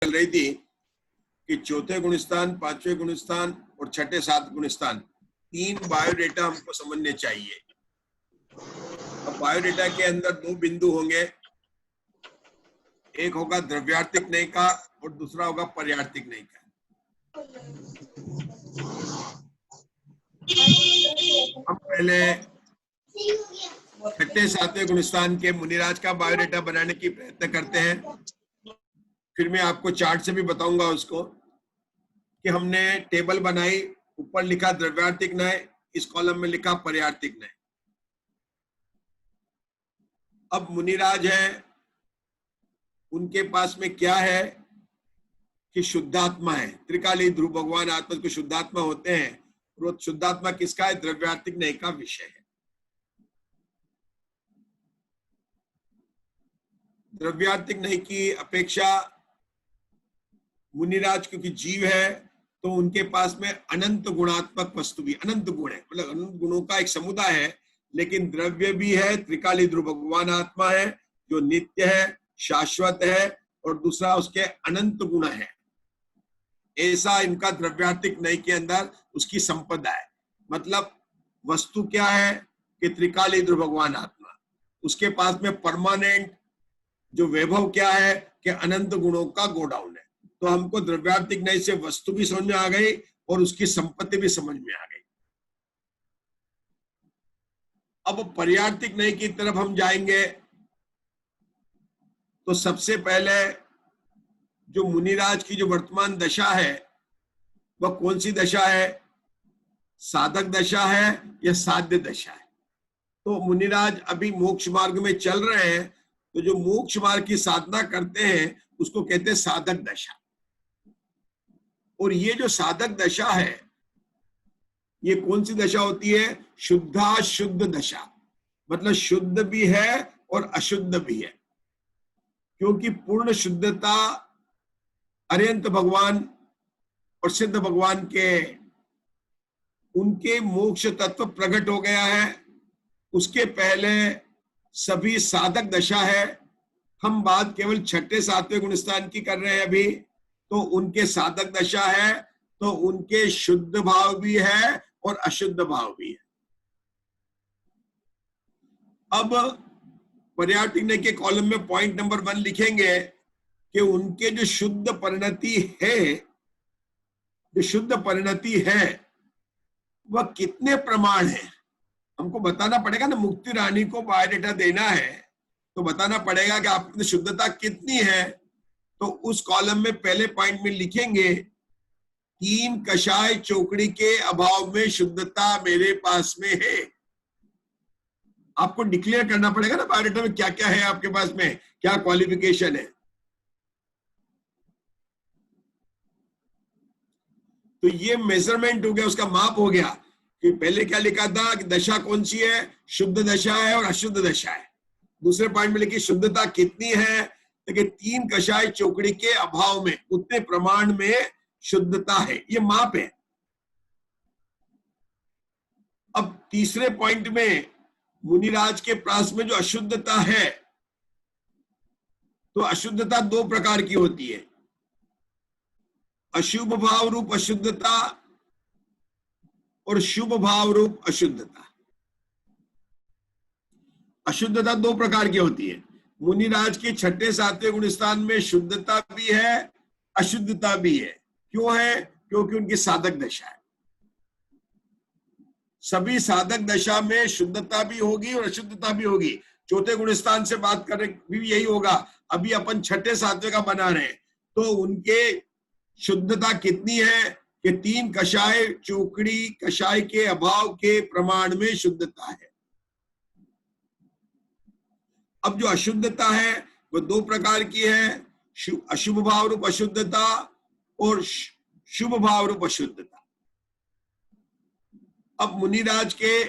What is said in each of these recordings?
चल रही थी कि चौथे गुणस्थान, पांचवें गुणस्थान और छठे सात गुणस्थान, तीन बायोडेटा हमको समझने चाहिए। अब बायोडेटा के अंदर दो बिंदु होंगे, एक होगा द्रव्यार्थिक नय का और दूसरा होगा पर्यार्थिक नय का। हम पहले छठे सातवें गुणस्थान के मुनिराज का बायोडेटा बनाने की प्रयत्न करते हैं, फिर मैं आपको चार्ट से भी बताऊंगा उसको कि हमने टेबल बनाई, ऊपर लिखा द्रव्यार्थिक नय, इस कॉलम में लिखा पर्यार्थिक नय। अब मुनिराज है, उनके पास में क्या है कि शुद्धात्मा है, त्रिकाली ध्रुव भगवान आत्मा को शुद्धात्मा होते हैं। और शुद्धात्मा किसका है? द्रव्यार्थिक नय का विषय है। द्रव्यार्थिक नय की अपेक्षा मुनिराज क्योंकि जीव है तो उनके पास में अनंत गुणात्मक वस्तु भी, अनंत गुण है, मतलब अनंत गुणों का एक समुदाय है, लेकिन द्रव्य भी है। त्रिकाली ध्रुव भगवान आत्मा है जो नित्य है, शाश्वत है, और दूसरा उसके अनंत गुण है। ऐसा इनका द्रव्यार्थिक नय के अंदर उसकी संपदा है। मतलब वस्तु क्या है कि त्रिकाली ध्रुव भगवान आत्मा, उसके पास में परमानेंट जो वैभव क्या है कि अनंत गुणों का गोडाउन है। तो हमको द्रव्यार्थिक नय से वस्तु भी समझ में आ गई और उसकी संपत्ति भी समझ में आ गई। अब पर्यार्थिक नय की तरफ हम जाएंगे तो सबसे पहले जो मुनिराज की जो वर्तमान दशा है वह कौन सी दशा है? साधक दशा है या साध्य दशा है? तो मुनिराज अभी मोक्ष मार्ग में चल रहे हैं, तो जो मोक्ष मार्ग की साधना करते हैं उसको कहते हैं साधक दशा। और ये जो साधक दशा है ये कौन सी दशा होती है? शुद्धा शुद्ध दशा, मतलब शुद्ध भी है और अशुद्ध भी है। क्योंकि पूर्ण शुद्धता अरिहंत भगवान और सिद्ध भगवान के उनके मोक्ष तत्व प्रकट हो गया है। उसके पहले सभी साधक दशा है। हम बात केवल छठे सातवें गुणस्थान की कर रहे हैं अभी, तो उनके साधक दशा है, तो उनके शुद्ध भाव भी है और अशुद्ध भाव भी है। अब पर्यार्थिक नय के कॉलम में पॉइंट नंबर 1 लिखेंगे कि उनके जो शुद्ध परिणति है, जो शुद्ध परिणति है वह कितने प्रमाण है हमको बताना पड़ेगा ना। मुक्ति रानी को बायोडेटा देना है तो बताना पड़ेगा कि आपकी शुद्धता कितनी है। तो उस कॉलम में पहले पॉइंट में लिखेंगे 3 कषाय चौकड़ी के अभाव में शुद्धता मेरे पास में है। आपको डिक्लेयर करना पड़ेगा ना बायोडेटा में क्या क्या है आपके पास में, क्या क्वालिफिकेशन है। तो ये मेजरमेंट हो गया, उसका माप हो गया कि पहले क्या लिखा था कि दशा कौन सी है? शुद्ध दशा है और अशुद्ध दशा है। दूसरे पॉइंट में लिखी शुद्धता कितनी है, तो 3 कषाय चौकड़ी के अभाव में उतने प्रमाण में शुद्धता है, ये माप है। अब तीसरे पॉइंट में मुनिराज के पास में जो अशुद्धता है, तो अशुद्धता 2 प्रकार की होती है, अशुभ भाव रूप अशुद्धता और शुभ भाव रूप अशुद्धता। अशुद्धता 2 प्रकार की होती है। मुनिराज के छठे सातवें गुणस्थान में शुद्धता भी है, अशुद्धता भी है। क्यों है? क्योंकि उनकी साधक दशा है। सभी साधक दशा में शुद्धता भी होगी और अशुद्धता भी होगी। चौथे गुणस्थान से बात कर रहे भी यही होगा। अभी अपन छठे सातवें का बना रहे हैं, तो उनके शुद्धता कितनी है कि 3 कषाय चौकड़ी कषाय के अभाव के प्रमाण में शुद्धता है। अब जो अशुद्धता है वो 2 प्रकार की है, अशुभ भाव रूप अशुद्धता और शुभ भाव रूप अशुद्धता। अब मुनिराज के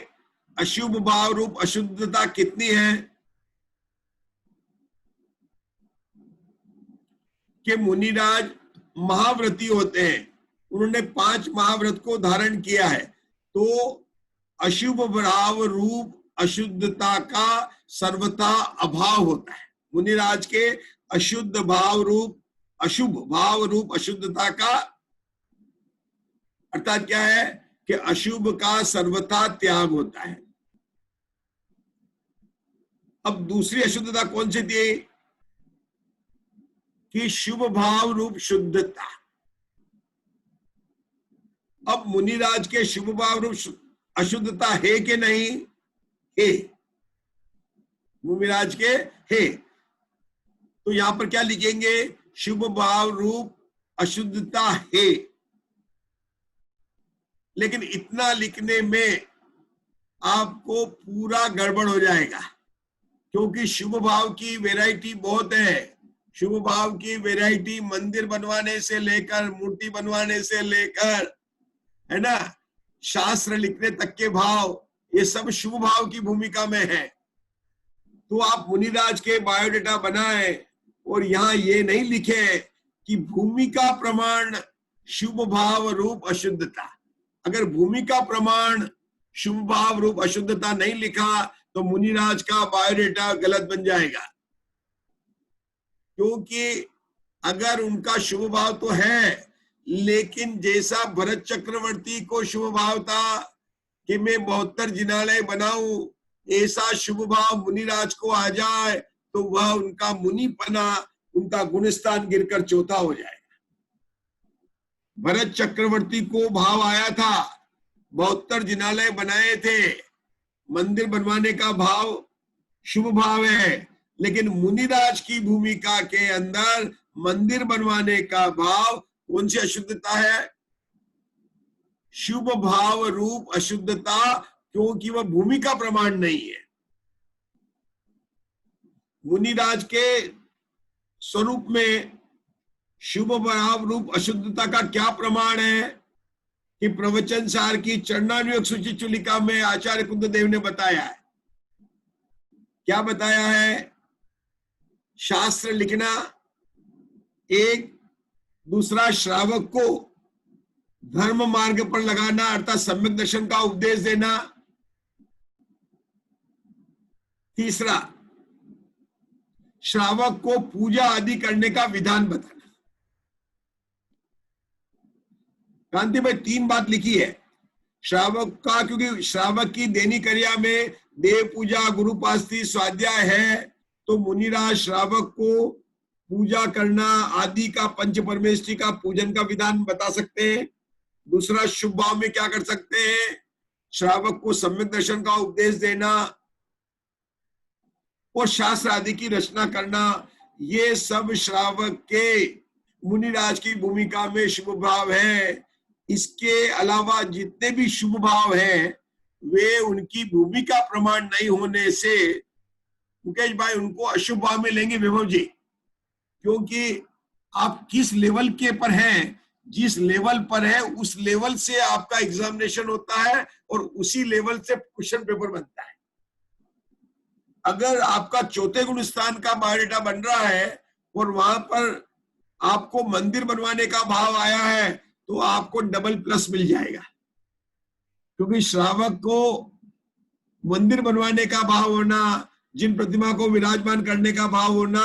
अशुभ भाव रूप अशुद्धता कितनी है कि मुनिराज महाव्रती होते हैं, उन्होंने 5 महाव्रत को धारण किया है, तो अशुभ भाव रूप अशुद्धता का सर्वथा अभाव होता है। मुनिराज के अशुद्ध भाव रूप अशुभ भाव रूप अशुद्धता का अर्थात क्या है कि अशुभ का सर्वथा त्याग होता है। अब दूसरी अशुद्धता कौन सी थी कि शुभ भाव रूप शुद्धता। अब मुनिराज के शुभ भाव रूप अशुद्धता है कि नहीं है, मुनिराज के है। तो यहां पर क्या लिखेंगे, शुभ भाव रूप अशुद्धता है। लेकिन इतना लिखने में आपको पूरा गड़बड़ हो जाएगा, क्योंकि शुभ भाव की वैरायटी बहुत है। शुभ भाव की वैरायटी मंदिर बनवाने से लेकर, मूर्ति बनवाने से लेकर, है ना, शास्त्र लिखने तक के भाव, ये सब शुभ भाव की भूमिका में है। तो आप मुनिराज के बायोडेटा बनाए और यहाँ ये नहीं लिखे कि भूमिका प्रमाण शुभ भाव रूप अशुद्धता। अगर भूमिका प्रमाण शुभ भाव रूप अशुद्धता नहीं लिखा तो मुनिराज का बायोडेटा गलत बन जाएगा। क्योंकि अगर उनका शुभ भाव तो है, लेकिन जैसा भरत चक्रवर्ती को शुभ भाव था कि मैं 72 जिनालय बनाऊं, ऐसा शुभ भाव मुनिराज को आ जाए तो वह उनका मुनिपना, उनका गुणस्थान गिरकर चौथा हो जाएगा। भरत चक्रवर्ती को भाव आया था, 72 जिनालय बनाए थे, मंदिर बनवाने का भाव शुभ भाव है, लेकिन मुनिराज की भूमिका के अंदर मंदिर बनवाने का भाव कौन सी अशुद्धता है, शुभ भाव रूप अशुद्धता, क्योंकि वह भूमिका प्रमाण नहीं है। मुनिराज के स्वरूप में शुभ भाव रूप अशुद्धता का क्या प्रमाण है कि प्रवचन सार की चरणानुयोग सूची चुलिका में आचार्य कुंददेव ने बताया है। क्या बताया है, शास्त्र लिखना एक, दूसरा श्रावक को धर्म मार्ग पर लगाना अर्थात सम्यक दर्शन का उपदेश देना, तीसरा श्रावक को पूजा आदि करने का विधान बताना। कांति भाई 3 बात लिखी है श्रावक का, क्योंकि श्रावक की दैनिक क्रिया में देव पूजा, गुरुपास्ति, स्वाध्याय है, तो मुनिराज श्रावक को पूजा करना आदि का, पंच परमेष्ठी का पूजन का विधान बता सकते हैं। दूसरा, शुभ भाव में क्या कर सकते हैं, श्रावक को सम्यक दर्शन का उपदेश देना और शास्त्र आदि की रचना करना। ये सब श्रावक के मुनिराज की भूमिका में शुभ भाव है। इसके अलावा जितने भी शुभ भाव हैं वे उनकी भूमिका प्रमाण नहीं होने से मुकेश भाई उनको अशुभ भाव में लेंगे वैभव जी, क्योंकि आप किस लेवल के पर हैं, जिस लेवल पर है उस लेवल से आपका एग्जामिनेशन होता है और उसी लेवल से क्वेश्चन पेपर बनता है। अगर आपका चौथे गुण स्थान का बायोडेटा बन रहा है और वहां पर आपको मंदिर बनवाने का भाव आया है तो आपको डबल प्लस मिल जाएगा, क्योंकि श्रावक को मंदिर बनवाने का भाव होना, जिन प्रतिमा को विराजमान करने का भाव होना,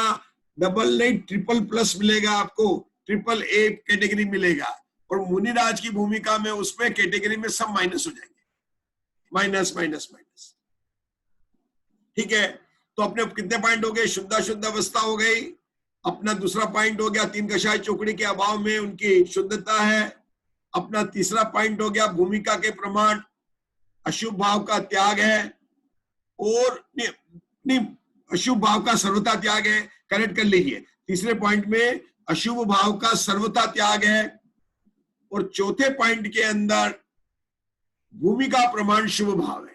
डबल नहीं ट्रिपल प्लस मिलेगा आपको, ट्रिपल ए कैटेगरी मिलेगा। और मुनिराज की भूमिका में उसमें कैटेगरी में सब माइनस हो जाएंगे, माइनस माइनस माइनस। ठीक है, तो अपने कितने पॉइंट हो गए, शुद्ध शुद्ध अवस्था हो गई, अपना दूसरा पॉइंट हो गया 3 कषाय चौकड़ी के अभाव में उनकी शुद्धता है, अपना तीसरा पॉइंट हो गया भूमिका के प्रमाण अशुभ भाव का त्याग है, और नहीं अशुभ भाव का सर्वथा त्याग है, करेक्ट कर लीजिए, तीसरे पॉइंट में अशुभ भाव का सर्वथा त्याग है, और चौथे पॉइंट के अंदर भूमिका प्रमाण शुभ भाव है।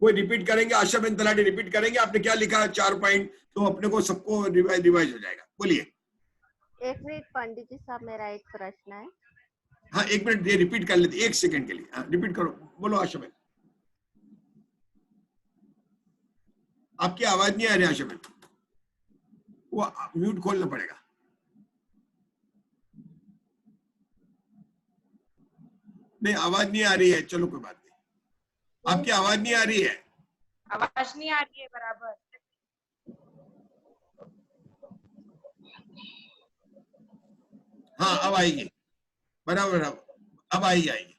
कोई रिपीट करेंगे, आशा बेन तलाटी रिपीट करेंगे, आपने क्या लिखा 4 पॉइंट, तो अपने को सबको रिवाइज हो जाएगा। बोलिए। एक मिनट पंडित जी साहब, मेरा एक प्रश्न है। हाँ 1 मिनट ये रिपीट कर लेते 1 सेकंड के लिए, हाँ रिपीट करो, बोलो आशा बेन। आपकी आवाज नहीं आ रही आशा बेन, वो म्यूट खोलना पड़ेगा। नहीं आवाज नहीं आ रही है, चलो कोई बात नहीं, आपकी आवाज नहीं आ रही है, आवाज नहीं आ रही है बराबर। अब आएगी, बराबर, अब आएगी।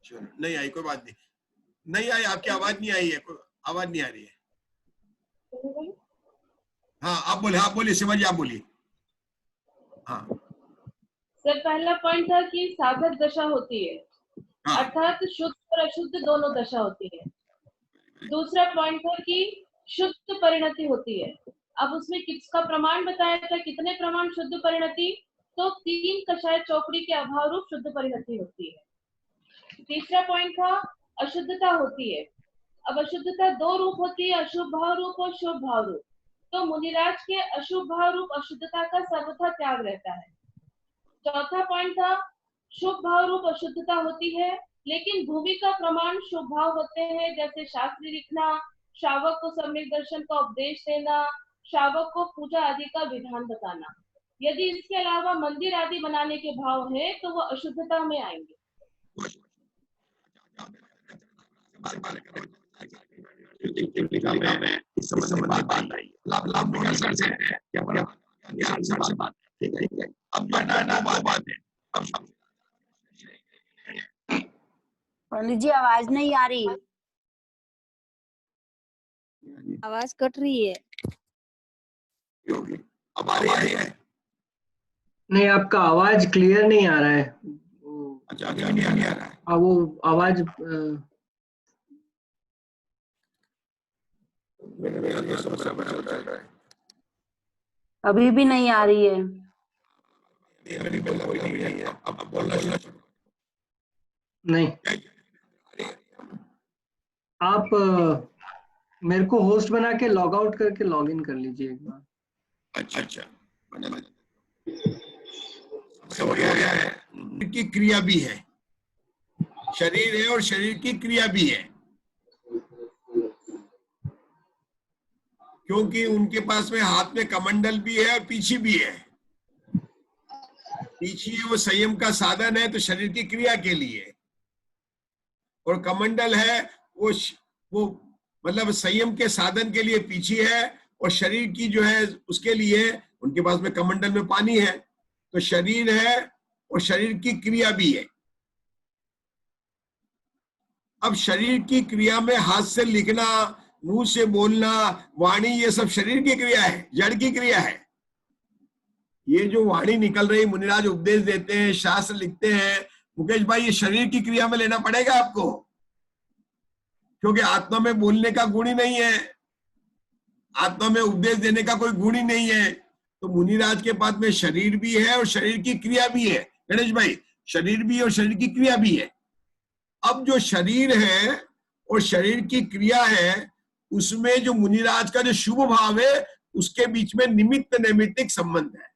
चलो, नहीं आई, कोई बात नहीं, नहीं आई, आपकी आवाज नहीं आई है, कोई आवाज नहीं आ रही है। हाँ आप बोले, हाँ बोलिए शिवाजी, आप बोलिए। हाँ सर, पहला पॉइंट था कि साधक दशा होती है, हाँ अर्थात शुद्ध और अशुद्ध दोनों दशा होती है। दूसरा पॉइंट था कि शुद्ध परिणति होती है। अब उसमें किसका प्रमाण बताया था, कितने प्रमाण शुद्ध परिणति, तो 3 कषाय चौकड़ी के अभाव रूप शुद्ध परिणति होती है। तीसरा पॉइंट था अशुद्धता होती है। अब अशुद्धता 2 रूप होती है, अशुभ भाव रूप और शुभ भाव रूप। तो मुनिराज के अशुभ भाव रूप अशुद्धता का सर्वथा त्याग रहता है। चौथा पॉइंट था शुभ भाव रूप अशुद्धता होती है, लेकिन भूमि का प्रमाण शुभ भाव होते हैं, जैसे शास्त्री लिखना, श्रावक को सम्यक दर्शन का उपदेश देना, श्रावक को पूजा आदि का विधान बताना। यदि इसके अलावा मंदिर आदि बनाने के भाव है तो वो अशुद्धता में आएंगे। पंडित जी आवाज नहीं आ रही, आवाज कट रही है। अब आ रही है? नहीं, आपका आवाज क्लियर नहीं आ रहा है। अच्छा, नहीं आ रहा है। अब वो आवाज अभी भी नहीं आ रही है। नहीं, आप मेरे को होस्ट बना के लॉग आउट करके लॉग इन कर लीजिए एक बार। अच्छा, सब हो गया है। की क्रिया भी है, शरीर है और शरीर की क्रिया भी है, क्योंकि उनके पास में हाथ में कमंडल भी है और पीछी भी है। पीछी वो संयम का साधन है तो शरीर की क्रिया के लिए, और कमंडल है वो मतलब संयम के साधन के लिए पीछी है, और शरीर की जो है उसके लिए उनके पास में कमंडल में पानी है। तो शरीर है और शरीर की क्रिया भी है। अब शरीर की क्रिया में हाथ से लिखना, मुंह से बोलना, वाणी, ये सब शरीर की क्रिया है, जड़ की क्रिया है। ये जो वाणी निकल रही, मुनिराज उपदेश देते हैं, शास्त्र लिखते हैं, मुकेश भाई ये शरीर की क्रिया में लेना पड़ेगा आपको, क्योंकि आत्मा में बोलने का गुण ही नहीं है, आत्मा में उपदेश देने का कोई गुण ही नहीं है। तो मुनिराज के पास में शरीर भी है और शरीर की क्रिया भी है। गणेश भाई, शरीर भी और शरीर की क्रिया भी है। अब जो शरीर है और शरीर की क्रिया है, उसमें जो मुनिराज का जो शुभ भाव है, उसके बीच में निमित्त नैमित्तिक संबंध है।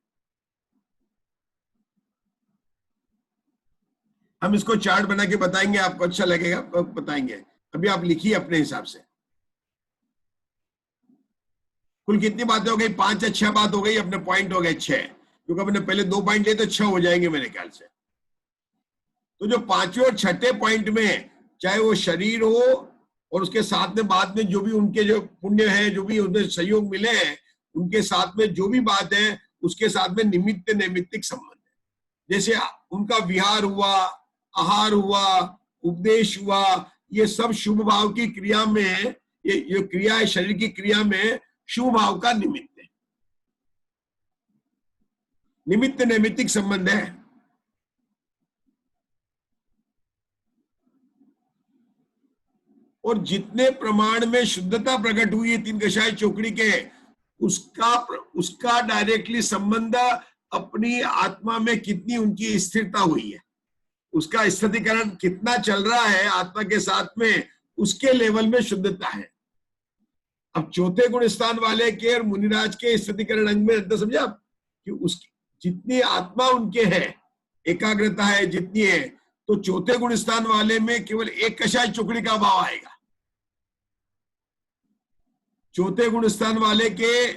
हम इसको चार्ट बना के बताएंगे, आपको अच्छा लगेगा, बताएंगे। अभी आप लिखिए अपने हिसाब से। कुल कितनी बातें हो गई? 5 या 6 बात हो गई, अपने पॉइंट हो गए 6, क्योंकि अपने पहले 2 पॉइंट लिए तो 6 हो जाएंगे मेरे ख्याल से। तो जो 5वें और 6ठे पॉइंट में, चाहे वो शरीर हो और उसके साथ में बाद में जो भी उनके जो पुण्य है, जो भी उन्हें सहयोग मिले हैं, उनके साथ में जो भी बात है, उसके साथ में निमित्त नैमित्तिक संबंध है। जैसे उनका विहार हुआ, आहार हुआ, उपदेश हुआ, ये सब शुभ भाव की क्रिया में, ये क्रिया है शरीर की क्रिया में शुभ भाव का निमित्त है, निमित्त नैमित्तिक संबंध है। और जितने प्रमाण में शुद्धता प्रकट हुई है 3 कषाय चौकड़ी के, उसका डायरेक्टली संबंध अपनी आत्मा में कितनी उनकी स्थिरता हुई है, उसका स्थितिकरण कितना चल रहा है आत्मा के साथ में, उसके लेवल में शुद्धता है। अब चौथे गुण स्थान वाले के और मुनिराज के स्थितिकरण अंग में अंतर समझे आप, कि उसकी जितनी आत्मा उनके है, एकाग्रता है जितनी है, तो चौथे गुण स्थान वाले में केवल 1 कषाय चौकड़ी का भाव आएगा। चौथे गुण स्थान वाले के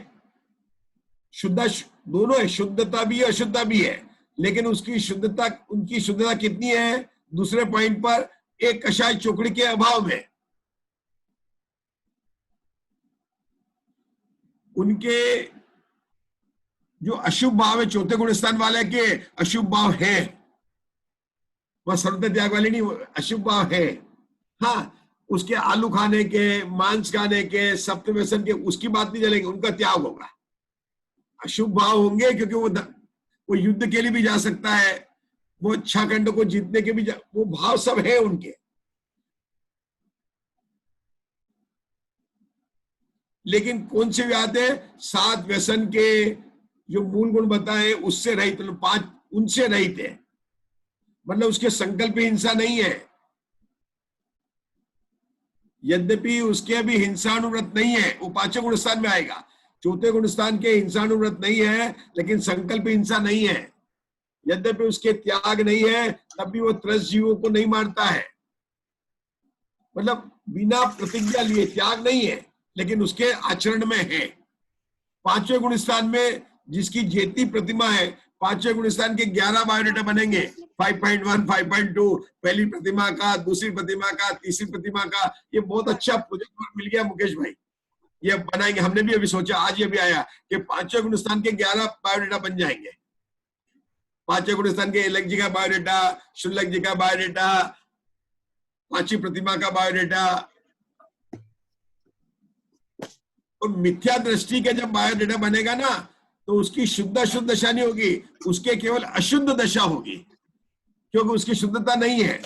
शुद्ध दोनों है, शुद्धता भी है अशुद्धता भी है, लेकिन उनकी शुद्धता कितनी है? दूसरे पॉइंट पर एक कषाय चोकड़ी के अभाव में उनके जो अशुभ भाव है चौथे गुण स्थान वाले के अशुभ भाव है, वह सर्वत्र त्याग वाले नहीं, अशुभ भाव है। हाँ, उसके आलू खाने के, मांस खाने के, सप्त व्यसन के, उसकी बात नहीं चलेगी, उनका त्याग होगा। अशुभ भाव होंगे क्योंकि वो युद्ध के लिए भी जा सकता है, वो इच्छाखंड को जीतने के भी वो भाव सब है उनके। लेकिन कौन से व्याध है? 7 व्यसन के जो मूल गुण बताए उससे रहित, मतलब 5 उनसे रहित है, मतलब उसके संकल्प हिंसा नहीं है। यद्यपि उसके भी हिंसानुव्रत नहीं है, वो 5वें गुण स्थान में आएगा। चौथे गुण स्थान के हिंसानुव्रत नहीं है, लेकिन संकल्प हिंसा नहीं है। यद्यपि उसके त्याग नहीं है, तब भी वो त्रस्त जीवों को नहीं मारता है, मतलब बिना प्रतिज्ञा लिए त्याग नहीं है, लेकिन उसके आचरण में है। 5वें गुण स्थान में जिसकी जेती प्रतिमा है, 5वें गुण स्थान के 11 बायोडेटा बनेंगे, 5.1, 5.2, पहली प्रतिमा का, दूसरी प्रतिमा का, तीसरी प्रतिमा का। ये बहुत अच्छा प्रोजेक्ट मिल गया मुकेश भाई, ये बनाएंगे। हमने भी अभी सोचा, आज ये भी आया कि 5वें गुण स्थान के 11 बायोडेटा बन जाएंगे। 5वें गुण स्थान के एलक जी का बायोडेटा, शुल्लक जी का बायोडेटा, 5वीं प्रतिमा का बायोडेटा। और मिथ्या दृष्टि के जब बायोडेटा बनेगा ना, तो उसकी शुद्ध अशुद्ध दशा नहीं होगी, उसके केवल अशुद्ध दशा होगी, क्योंकि उसकी शुद्धता नहीं है।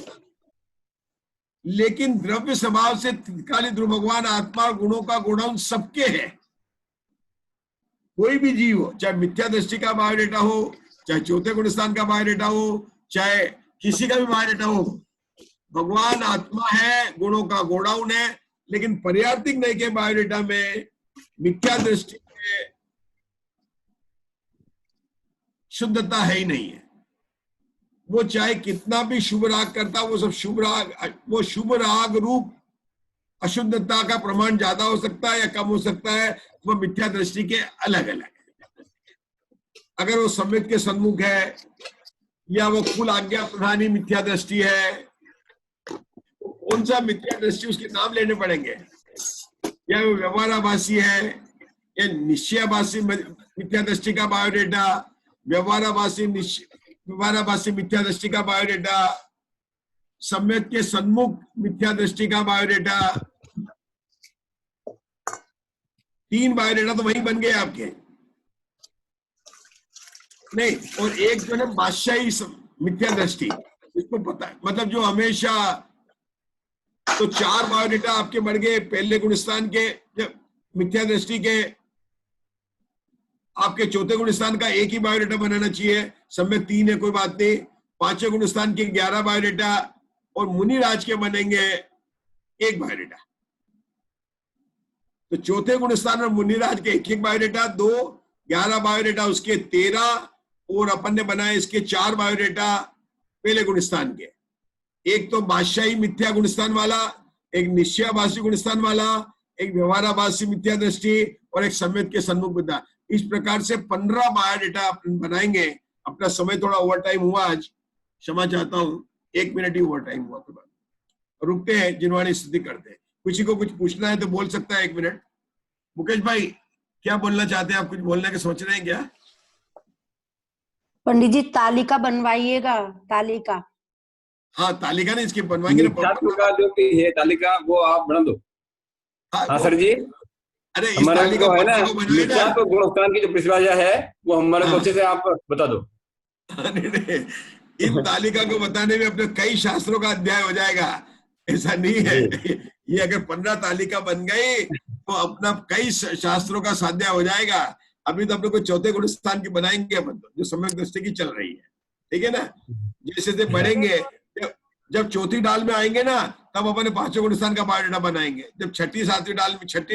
लेकिन द्रव्य स्वभाव से त्रिकाली ध्रुव भगवान आत्मा गुणों का गुणन सबके है। कोई भी जीव हो, चाहे मिथ्या दृष्टि का बायोडेटा हो, चाहे चौथे गुण स्थान का बायोडेटा हो, चाहे किसी का भी बायोडेटा हो, भगवान आत्मा है, गुणों का गोडाउन है। लेकिन पर्यार्थिक नय के बायोडेटा में मिथ्या दृष्टि में शुद्धता है ही नहीं है। वो चाहे कितना भी शुभ राग करता, वो सब शुभ राग, वो शुभ राग रूप अशुद्धता का प्रमाण ज्यादा हो सकता है या कम हो सकता है, वो मिथ्या दृष्टि के अलग अलग है। अगर वो सम्यक के सन्मुख है, या वो कुल आज्ञा प्रधानी मिथ्या दृष्टि है, कौन सा मिथ्या दृष्टि उसके नाम लेने पड़ेंगे, या वो व्यवहाराभासी है, या निश्चयाभासी मिथ्या दृष्टि का बायोडेटा, व्यवहाराभासी मिथ्या दृष्टि का बायोडेटा, सम्यक के सन्मुख मिथ्या दृष्टि का बायोडेटा। 3 बायोडेटा तो वही बन गए आपके, नहीं। और एक जो है बादशाही मिथ्या दृष्टि, इसको पता है, मतलब जो हमेशा, तो 4 बायोडेटा आपके बढ़ गए। पहले गुण स्थान के मिथ्या दृष्टि के, आपके चौथे गुण स्थान का एक ही बायोडेटा बनाना चाहिए, सम्यक 3 है, कोई बात नहीं। 5वें गुण स्थान के 11 बायोडेटा, और मुनिराज के बनेंगे 1 बायोडेटा। तो चौथे गुण स्थान में मुनिराज के 1 बायोडेटा, 2, 11 बायोडेटा उसके 13, और अपन ने बनाए इसके 4 बायोडेटा पहले गुण स्थान के। एक तो बादशाही मिथ्या गुण स्थान वाला, एक निश्चयाभासी गुण स्थान वाला, एक व्यवहाराभासी मिथ्या दृष्टि, और एक सम्यक के सन्मुख विद्या। इस प्रकार से 15 बायोडेटा अपन बनाएंगे। अपना समय थोड़ा ओवर टाइम हुआ आज, क्षमा चाहता हूँ, 1 मिनट ही ओवर टाइम हुआ। तो रुकते हैं, जिनवाणी स्थिति करते हैं। किसी को कुछ पूछना है तो बोल सकता है, 1 मिनट। मुकेश भाई क्या बोलना चाहते हैं आप? कुछ बोलने के सोच रहे हैं क्या? पंडित जी तालिका बनवाइएगा, तालिका। हाँ, तालिका नहीं, इसकी बनवाएंगे ना। का जो है तालिका, वो आप बना दो। हाँ सर जी, अरे हमारा जो है ना, तो गुणस्थान की जो परिभाषा है वो हमारे को अच्छे से आप बता दो। इन तालिका को बताने में अपने कई शास्त्रों का अध्याय हो जाएगा, ऐसा नहीं है। ये अगर 15 तालिका बन गई तो अपना कई शास्त्रों का स्वाध्याय हो जाएगा। अभी तो अपने को चौथे गुण स्थान की बनाएंगे अपन, जो सम्यक दृष्टि की चल रही है, ठीक है ना। जैसे जैसे बढ़ेंगे, जब चौथी डाल में आएंगे ना, तब अपन 5वें गुण स्थान का बायोडेटा बनाएंगे। जब छठी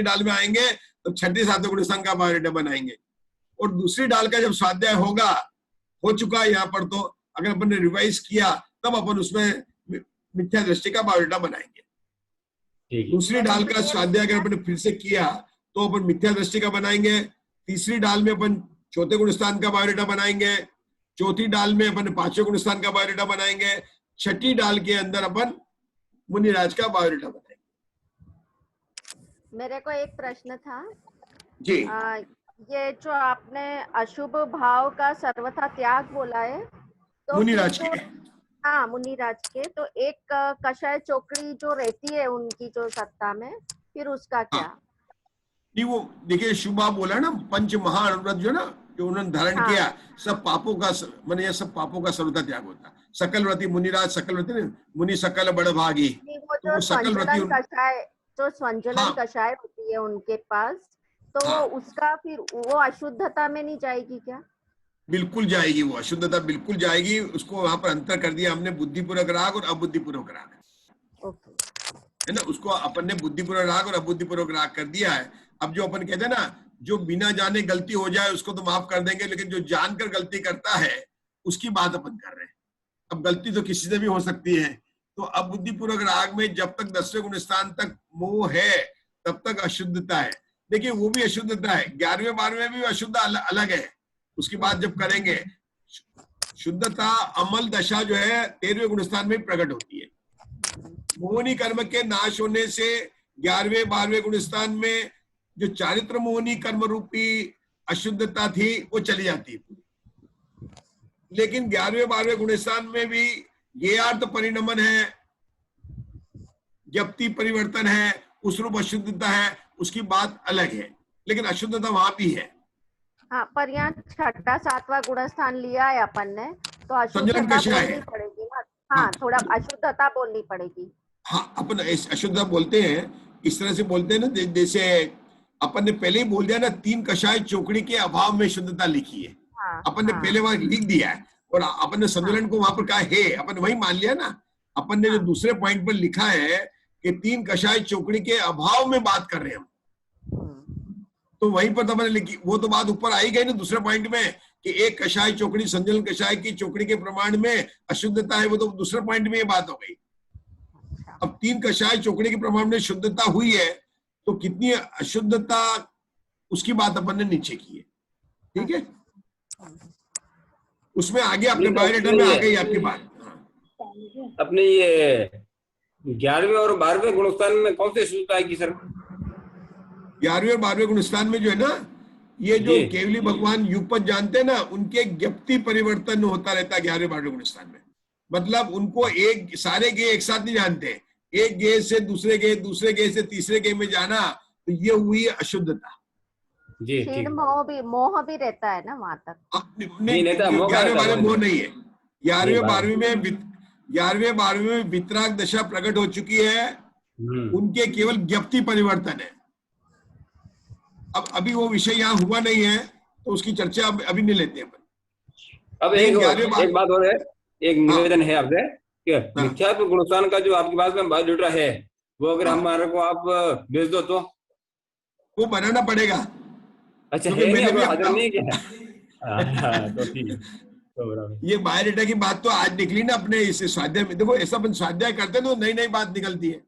डाल में आएंगे, तब 6, 7वें गुण स्थान का बायोडेटा बनाएंगे। और दूसरी डाल का जब स्वाध्याय होगा, हो चुका है यहाँ पर, तो अगर अपन ने रिवाइज किया, तब अपन उसमें मिथ्या दृष्टि का बायोडेटा बनाएंगे। दूसरी डाल का स्वाध्याय अगर अपन ने फिर से किया, तो अपन मिथ्या दृष्टि का बनाएंगे। तीसरी डाल में अपन चौथे गुण स्थान का बायोडेटा बनाएंगे। चौथी डाल में अपन 5वें गुण स्थान का बायोडेटा बनाएंगे। छठी डाल के अंदर अपन मुनिराज का बायोडेटा बताइए। मेरे को एक प्रश्न था। जी। ये जो आपने अशुभ भाव का सर्वथा त्याग बोला है, तो मुनिराज फिर के। हाँ, मुनिराज के, तो एक कषाय चोकड़ी जो रहती है उनकी जो सत्ता में, फिर उसका क्या? नहीं, वो देखिए शुभा बोला ना, पंच महाअनुव्रत जो ना, जो उन्होंने धारण हाँ। किया, सब पापों का माने सब पापों का सर्वथा त्याग होता। सकल व्रति मुनिराज, सकल व्रति नहीं, मुनि सकल बड़ भागी। नहीं, वो तो जो वो सकल व्रति संजलन हाँ कषाय होती है उनके पास, तो हाँ उसका फिर वो अशुद्धता में नहीं जाएगी क्या? बिल्कुल जाएगी, वो अशुद्धता बिल्कुल जाएगी। उसको वहां पर अंतर कर दिया हमने, बुद्धिपूर्वक राग और अबुद्धिपूर्वक राग, ओके। है ना। उसको अपन ने बुद्धिपूर्वक राग और अबुद्धिपूर्वक राग कर दिया है। अब जो अपन कहते हैं ना, जो बिना जाने गलती हो जाए उसको तो माफ कर देंगे, लेकिन जो जानकर गलती करता है उसकी बात अपन कर रहे हैं। अब गलती तो किसी से भी हो सकती है। तो अबुद्धिपूर्वक राग में जब तक 10वें गुण स्थान तक मोह है तब तक अशुद्धता है। देखिए वो भी अशुद्धता है, 11वें 12वें भी अशुद्ध अलग है। उसकी बात जब करेंगे, शुद्धता अमल दशा जो है 13वें गुण स्थान में प्रकट होती है। मोहनी कर्म के नाश होने से 11वें 12वें गुण स्थान में जो चारित्र मोहनी कर्म रूपी अशुद्धता थी वो चली जाती है। लेकिन 11वें 12वें गुण स्थान में भी ज्ञेयार्थ परिणमन है, ज्ञप्ति परिवर्तन है, उस रूप अशुद्धता है, उसकी बात अलग है, लेकिन अशुद्धता वहां भी है। हाँ, पर यहाँ छठा सातवां गुण स्थान लिया है अपन ने, तो संजलन अशुद्धता कषाय बोलनी है। पड़ेगी ना। हाँ, थोड़ा अशुद्धता बोलनी पड़ेगी। हाँ, अपन अशुद्धता बोलते हैं, इस तरह से बोलते हैं ना, जैसे अपन ने पहले ही बोल दिया ना, 3 कषाय चौकड़ी के अभाव में शुद्धता लिखी है। हाँ, अपन ने हाँ, पहले वहां लिख दिया है, और अपन ने संतुलन को वहां पर कहा है, अपन वही मान लिया ना। अपन ने जो हाँ। दूसरे पॉइंट पर लिखा है कि 3 कषाय चौकड़ी के अभाव में बात कर रहे हैं हम, तो वहीं पर तो मैंने लिखी, वो तो बात ऊपर आई गई ना दूसरे पॉइंट में कि एक कषाय चौकड़ी संजलन कषाय की चौकड़ी के प्रमाण में अशुद्धता है, वो तो दूसरे पॉइंट में ये बात हो गई। अब 3 कषाय चौकड़ी के प्रमाण में शुद्धता हुई है, तो कितनी अशुद्धता उसकी बात अपन ने नीचे की है। ठीक है, उसमें आगे अपने बायोडेटा में आ गई आपकी बात। अपने ये 11वें और 12वें गुणस्थान में कौन सी शुद्धता आएगी सर? 11वें और 12वें गुणस्थान में जो है ना, ये जो केवली भगवान युगपद जानते हैं ना, उनके ज्ञप्ति परिवर्तन होता रहता है 11वें 12वें गुणस्थान में। मतलब उनको एक सारे गे एक साथ नहीं जानते, एक गे से दूसरे गे, दूसरे गे से तीसरे गे में जाना, तो ये हुई अशुद्धता। जी, क्षीण मोह भी रहता है ना वहां तक? नहीं, 11वें 12वें मोह नहीं है। 11वें 12वें में वितराग दशा प्रकट हो चुकी है, उनके केवल ज्ञप्ति परिवर्तन है। अब अभी वो विषय यहाँ हुआ नहीं है, तो उसकी चर्चा अभी नहीं लेते हैं। अब एक बात और है, एक निवेदन है आपसे कि मिथ्यात्व गुणस्थान का जो आपके पास में बायोडेटा है, वो अगर हमारे को आप भेज दो तो वो बनाना पड़ेगा। अच्छा, है नहीं, अब हाजिर नहीं किया तो ठीक है। ये बायोडेटा की बात तो आज निकली ना अपने इस स्वाध्याय में। देखो ऐसा अपन स्वाध्याय करते हैं तो नई नई बात निकलती है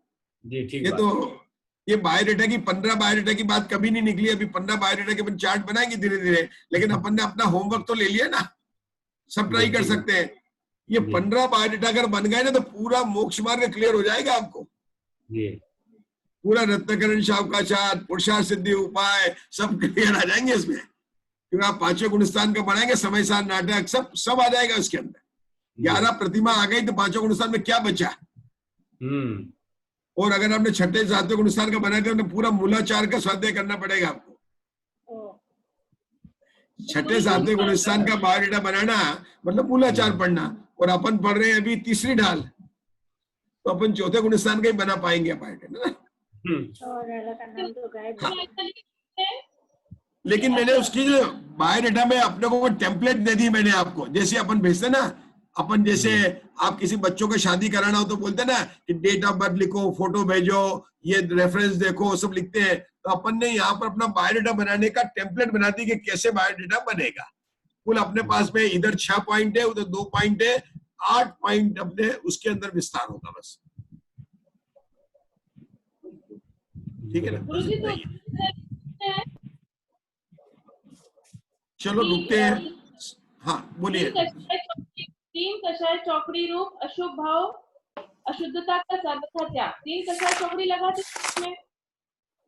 जी, ठीक। ये तो ये बायोडेटा की 15 बायोडेटा की बात कभी नहीं निकली। अभी 15 बायोडेटा के अपन चार्ट बनाएंगे धीरे धीरे, लेकिन अपन ने अपना होमवर्क तो ले लिया ना, सब ट्राई कर सकते हैं। ये 15 बायोडेटा अगर बन गए ना तो पूरा मोक्ष मार्ग क्लियर हो जाएगा आपको। पूरा रत्नकरण शावकाचार पुरुषार्थ सिद्धि उपाय सब क्लियर आ जाएंगे इसमें, क्योंकि आप 5वें गुणस्थान का बनाएंगे, समय सार नाटक सब आ जाएगा उसके अंदर। 11 प्रतिमा आ गई तो 5वें गुणस्थान में क्या बचा। और अगर आपने 6ठे 7वें गुणस्थान का बनाया तो पूरा मूलाचार का स्वाध्याय करना पड़ेगा आपको। 6ठे 7वें गुणस्थान का बायोडेटा बनाना मतलब मूलाचार पढ़ना, और अपन पढ़ रहे हैं अभी तीसरी ढाल, तो अपन 4थे गुणस्थान का ही बना पाएंगे बायोडेटा ना। लेकिन मैंने उसकी जो बायोडेटा में अपने को टेम्पलेट दे दी मैंने आपको, जैसे अपन भेजते ना, अपन जैसे आप किसी बच्चों का शादी कराना हो तो बोलते ना कि डेट ऑफ बर्थ लिखो, फोटो भेजो, ये रेफरेंस देखो, सब लिखते हैं। तो अपन ने यहाँ पर अपना बायोडेटा बनाने का टेम्पलेट बना दी कि कैसे बायोडेटा बनेगा। कुल अपने पास में इधर 6 पॉइंट है, उधर 2 पॉइंट है, 8 पॉइंट अपने उसके अंदर विस्तार होगा बस। ठीक है ना, चलो रुकते हैं। हाँ बोलिए। 3 कषाय चौकड़ी रूप अशुभ भाव अशुद्धता का सर्वथा त्याग। 3 कषाय चौकड़ी लगा दी इसमें।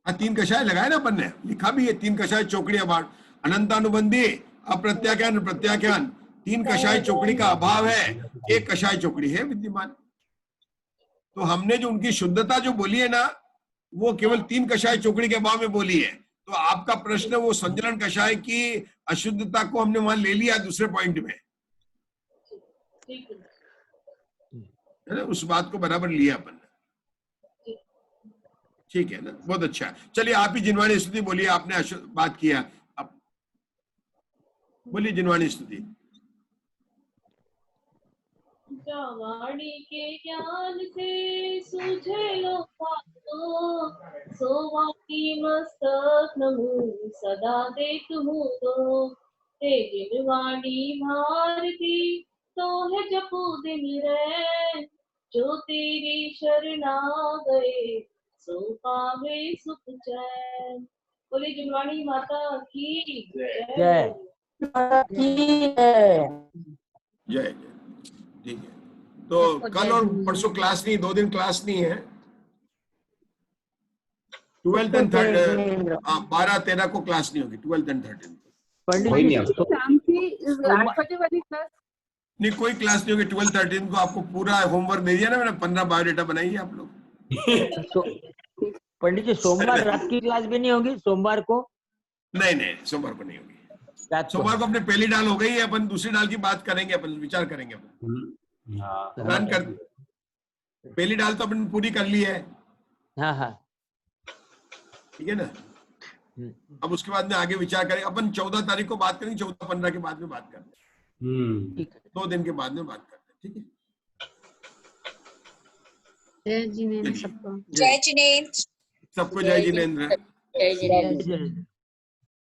3 कषाय लगाए ना अपन ने, लिखा भी है 3 कषाय चौकड़ी अभाव, अनंतानुबंधी, अप्रत्याख्यान, प्रत्याख्यान, 3 कषाय चौकड़ी का अभाव है, 1 कषाय चौकड़ी है विद्यमान। तो हमने जो उनकी शुद्धता जो बोली है ना, वो केवल 3 कषाय चौकड़ी के अभाव में बोली है। तो आपका प्रश्न वो संजलन कषाय की अशुद्धता को हमने वहां ले लिया दूसरे पॉइंट में, है ना, उस बात को बराबर लिया अपन ने, ठीक है ना, बहुत अच्छा है। चलिए आप ही जिनवाणी स्तुति बोलिए, आपने बात किया, अब बोलिए जिनवाणी स्तुति। वाणी के ज्ञान से सूझे लोकातो, सोवाकी मस्तक नमो सदा देख मुदो, ते जिनवाणी भारती तो है जपू दिन रै, जो तेरी शरणा गए सो पावे सुख चैन। बोले जिनवाणी माता की जय। जय जय, ठीक है। तो कल और परसों क्लास नहीं, 2 दिन क्लास नहीं है, 12th and 13th, 12-13 को क्लास नहीं होगी, 12th and 13th। कोई नहीं, नहीं कोई क्लास नहीं होगी 12-13 को। आपको पूरा होमवर्क दे दिया ना मैंने, 15 बायोडेटा बनाइए आप लोग। पंडित जी सोमवार रात की क्लास भी नहीं होगी सोमवार को? नहीं सोमवार को नहीं होगी। सोमवार को अपने पहली डाल हो गई है, अपन दूसरी डाल की बात करेंगे, अपन विचार करेंगे अपन। प्लान कर, पहली डाल तो अपन पूरी कर ली है। हाँ ठीक है ना। अब उसके बाद में आगे विचार करेंगे अपन। 14 तारीख को बात करेंगे, 14-15 के बाद में बात करते हैं, 2 दिन के बाद में बात करते हैं, ठीक है। जय जिनेंद्र सबको। जय जिनेंद्र, सबको जय जिनेंद्र। जय